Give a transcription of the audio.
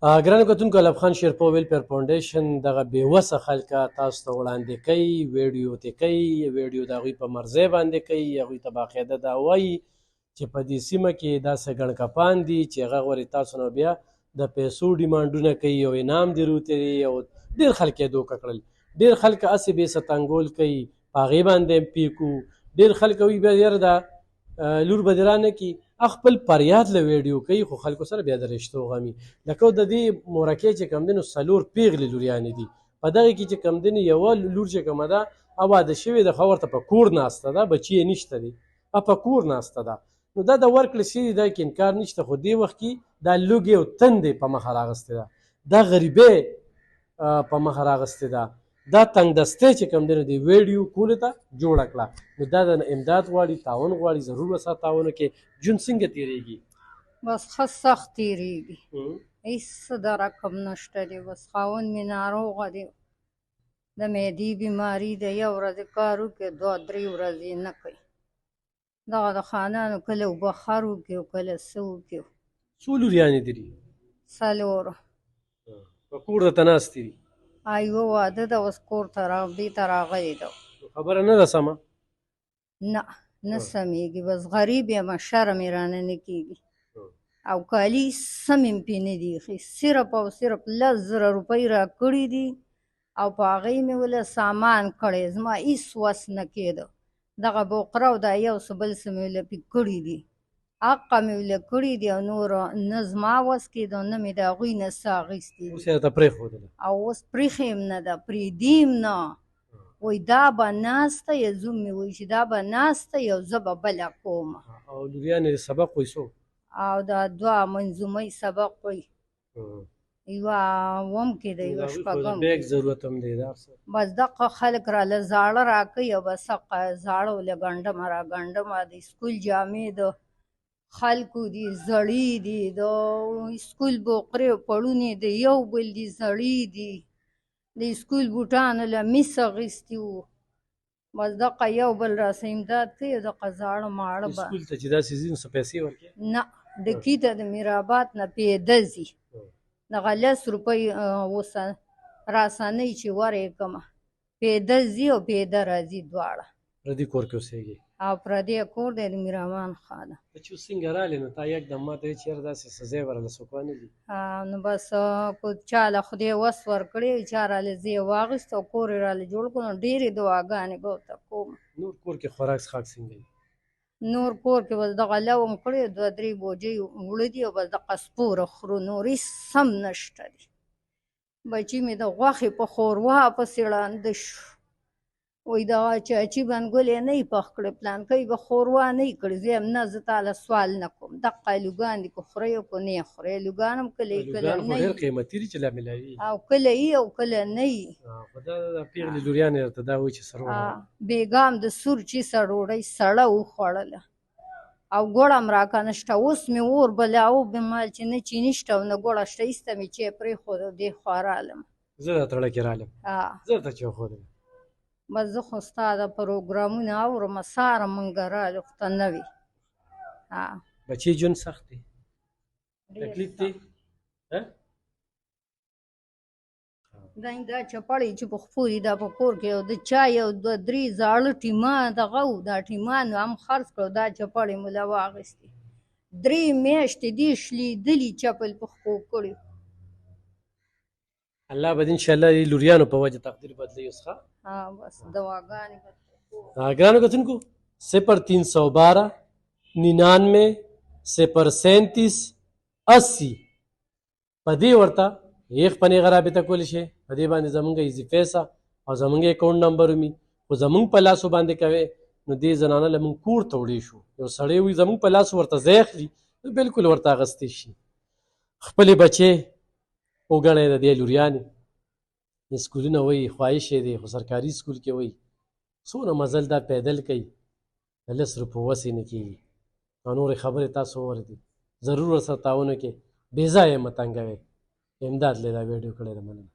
ګرانو کتونکو الف خان شیرپا ویلفیر فاونډیشن دغه بېوسه خلکه تاسو ته وړاندې کوي، ویډیو ترې کوي، ویډیو د هغوی په مرضۍ باندې کوي، هغوی ته باقاعده دا وایي چې په دې سیمه کې داسې ګڼ کپان دي چې هغه غورې تاسو نه بیا د پیسو ډیمانډونه کوي او انعام دې روتري او ډېر خلک یې دوکه کړل. ډېر خلک هسې بې ستنګول کوي، په هغې باندې پیکو. ډېر خلک وایي بیا یاره دا لور به دې رانه کړي، خپل فریاد له ویډیو کوي خو خلکو سره بیا د رشتو غمي. لکه د دې مورکۍ چې کوم دی نو 4 پیغلې لوریانې دي، په دغې کې چې کوم دی نو یوه لور چې کومه ده واده شوې ده، خو ورته په کور ناسته ده، بچي یې نشته دی، په کور ناسته ده. نو دا د ورکړې شوي دا کې انکار نشته، خو دې وخت کې دا لوږې او تندې په مخه راغستې ده، دا غریبۍ په مخه راغستې ده، دا تنګ دستۍ چې کوم دی نو د ویډیو کولو ته جوړه کړه. نو دا د امداد غواړي، تعاون غواړي، ضرور به سره تعاون وکړي. ژوند څنګه تېرېږي؟ بس ښه سخت تېرېږي، هېڅ څه د رقم نشته دی. بس خاوند مې ناروغه دی، د معدې بیماري ده، یو ورځ کار وکړي 2-3 ورځې نه کوي. دغه د خانانو کله اوبه خر وکړي او کله څه وکړي. څو لوریانې دي؟ 4 په کور درته ناستې دي؟ یوه واده ده، اوس کور ته دې ته راغلې ده. خبره نه ده سمه؟ نه سمېږي، بس غریب یم، شرم یې رانه نه کېږي او کالي سم یې پرې نه دي ایښي، صرف او صرف 10,000 روپۍ راکړي دي او په هغې مې ولې سامان کړی، زما هېڅ وس نه کېده. دغه بوقره او دا یو څه بل څه مې ولې پرې کړي دي، حقه مې ولې کړي دي او نور نه زما وس کېده نه مې د هغوی نه څه اخیستي اوس یې راته پرېښودله او اوس پرېښې یم نه ده، پرېږدي یم نه. وایي دا به ناسته یې زوم مې وایي چې دا به ناسته یو زه به بله کوم. او لوریانې سبق وایي څوک؟ او دا 2 منظومۍ سبق وایي، یوه اووم کې ده، یوه 6م. بیګ ضرورت هم دی دا څه؟ بس دغه خلک راله زاړه راکوي او بس هغه زاړه ولې ګنډمه را ګنډمه. د سکول جامې د خلکو دي زړې دي، د سکول بوقرې او پړونې د یو بل دي زړې دي، د سکول بوټانو له مس اخیستي وو. بس دغه یو بل راسه امداد کوي او دغه زاړه ماړه به سکول ته چې داسې ځي نو څه پیسې ورکوي؟ نه، ډکي ته د میرآباد نه پیاده ځي، دغه 10 روپۍ اوس راسنۍ چې ورې کړمه، پیاده ځي او پیاده راځي دواړه. پردي کور کې اوسېږي؟ او پردی کور دی د میرامان خان. ته چې اوس څنګه رالې نو تا یکدم ما ته وایي چې یاره داسې څه ځای ورله څوک وانهلي؟ نو بس که چا له خدای وس ورکړی چا راله زه یې واخیست او کور یې راله جوړ کړو، نو ډېرې دعاګانې به ورته کوم. نور کور کې خوراک څښاک څنګه وي؟ نور کور کې بس دغه لو م کړی 2-3 بوجۍ اوړه دي او بس دغه سپوره خورو، نور هېڅ هم نشته دی. بچي مې د غوښې په ښوروا پسې ړانده شو، وایي دغه چاچي بنګل یې نه یې پخ کړی، پلانکی به ښوروا نه یې کړې. زه یم نه، زه تاله سوال نه کوم، دغه الوګان دي که خورئ او که نه یې خورئ. الوګان هم کله یې کله الوګان خو نه ډېر یي قیمتي دي چې لا میلاوي او کله یي او کله نه یي. خو دا پیغلې لوریانې درته دا وایي چې سره بېګام د سور چیسه ډوډۍ سړه وخوړله او ګوړه هم راکه نشته. اوس مې اور بلاو بمال چې نه چیني شته او نه ګوړه شته، ایسته مې چای پرېښود او دې خوا رالم. زه درته ړکې رالم، زه درته چای وښودم. بس زه خو ستا د پروګرامونه اورم، سهاره مونږ رالو خو ته نه وي. بچې ژوند سخت دی، تکلیف دی؟ دا چپړې چې په خپور دي دا په کور کې او د چای او 2-3 زاړه ټیمان دغه وو، دا ټیمان هم خرڅ کړو، دا چپړې مو له واخیستې. 3 میاشتې دې شلېدلي چپل په خپو کړي. الله به دې انشاءالله د لوریانو په وجه تقدیر بدلوي. اوس ښه بس دعاګانې به ګرانو کتونکو 0312 99 037 80 په دې ورته یخ پنې رابطه کولی شي. په دې باندې زمونږ ایزي پیسه او زمونږ اکاونټ نمبر ومي، خو زمونږ په لاسو باندې کوئ نو دې زنانه له مونږ کور ته وړی شو. یو سړی وي زمونږ په لاسو ورته ځای اخلي نو بلکل ورته اخیستی شي. خپلې بچې وګڼئ د دې لوریانې، سکولونه وایي خواهش یې دی، خو سرکاري سکول کې وایي څونه مزل دا پیدل کوي، د 10 روپو وس یې نه کېږي. او نورې خبرې تاسو واورېدې، ضرور ورسره تعاون وکړئ، بې ځایه یې مه تنګوئ. امداد له دا ویډیو کړی ده، مننه.